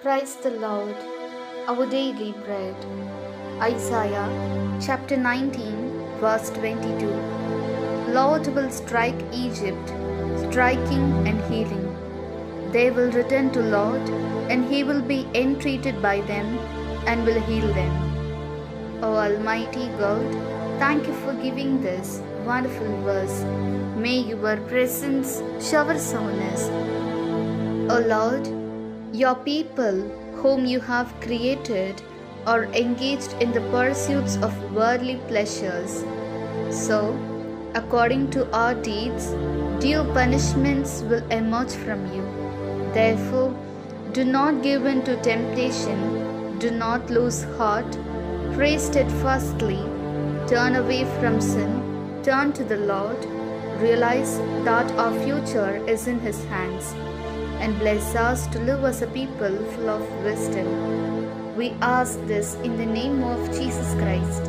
Praise the Lord, our daily bread. Isaiah chapter 19, verse 22. Lord will strike Egypt, striking and healing. They will return to Lord, and He will be entreated by them and will heal them. O Almighty God, thank you for giving this wonderful verse. May your presence shower soundness. O Lord, your people whom you have created are engaged in the pursuits of worldly pleasures. So, according to our deeds, due punishments will emerge from you. Therefore, do not give in to temptation, do not lose heart, pray steadfastly, turn away from sin, turn to the Lord, realize that our future is in His hands, and bless us to live as a people full of wisdom. We ask this in the name of Jesus Christ.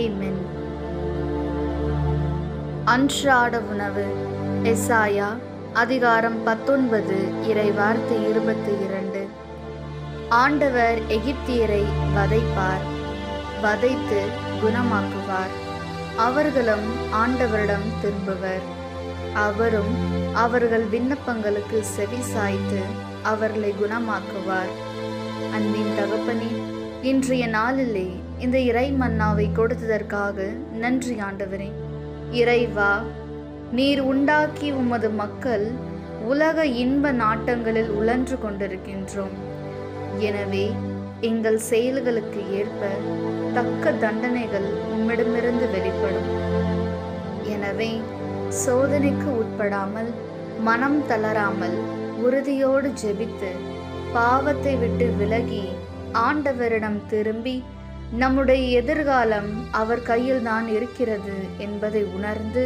Amen. அன்றாட உணவு. எசாயா அதிகாரம் 19 இறைவார்த்தை 22. ஆண்டவர் எகிப்தியரை வதைப்பார், வதைத்து குணமாக்குவார். அவர்களும் ஆண்டவரிடம் திரும்புவர். அவரும் அவர்கள் விண்ணப்பங்களுக்கு செவி சாய்த்து அவர்களை குணமாக்குவார். அன்பின் தகப்பனே, இன்றைய நாளிலே இந்த இறை மன்னாவை கொடுத்ததற்காக நன்றி ஆண்டவரே. இறைவா, நீர் உண்டாக்கி உமது மக்கள் உலக இன்ப நாட்டங்களில் உழன்று கொண்டிருக்கின்றோம். எனவே எங்கள் செயல்களுக்கு ஏற்ப தக்க தண்டனைகள் உம்மிடமிருந்து வெளிப்படும். எனவே சோதனைக்கு உட்படாமல், மனம் தளராமல், உறுதியோடு ஜெபித்து பாவத்தை விட்டு விலகி ஆண்டவரிடம் திரும்பி நம்முடைய எதிர்காலம் அவர் கையில் தான் இருக்கிறது என்பதை உணர்ந்து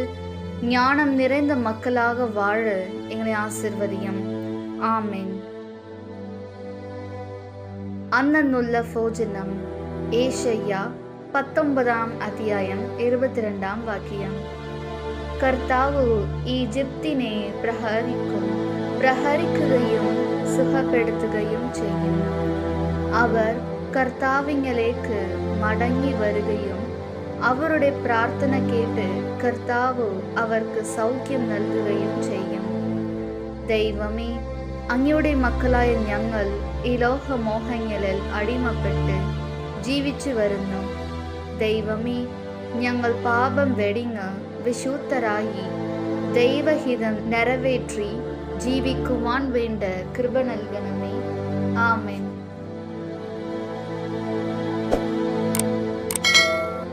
ஞானம் நிறைந்த மக்களாக வாழ எங்களை ஆசீர்வதியும். ஆமென். അന്നുള്ള ഭോജനം. ഏശയ്യ 19 അധ്യായം 22 വാക്യം. കർത്താവ് ഈജിപ്തിനെ പ്രഹരിക്കുകയും സുഖപ്പെടുത്തുകയും ചെയ്യും. അവർ കർത്താവിങ്കലേക്ക് മടങ്ങി വരികയും അവരുടെ പ്രാർത്ഥന കേട്ട് കർത്താവ് അവർക്ക് സൗഖ്യം നൽകുകയും ചെയ്യും. ദൈവമേ, അങ്ങയുടെ മക്കളായ ഞങ്ങൾ ഈ ലോകമോഹങ്ങളിൽ അടിമപ്പെട്ട് ജീവിച്ചു വരുന്നു. ദൈവമേ, ഞങ്ങൾ പാപം വെടിഞ്ഞ് വിശുദ്ധരായി ദൈവഹിതം നിറവേറ്റി ജീവിക്കുവാൻ വേണ്ട കൃപ നൽകണമേ. ആമേൻ.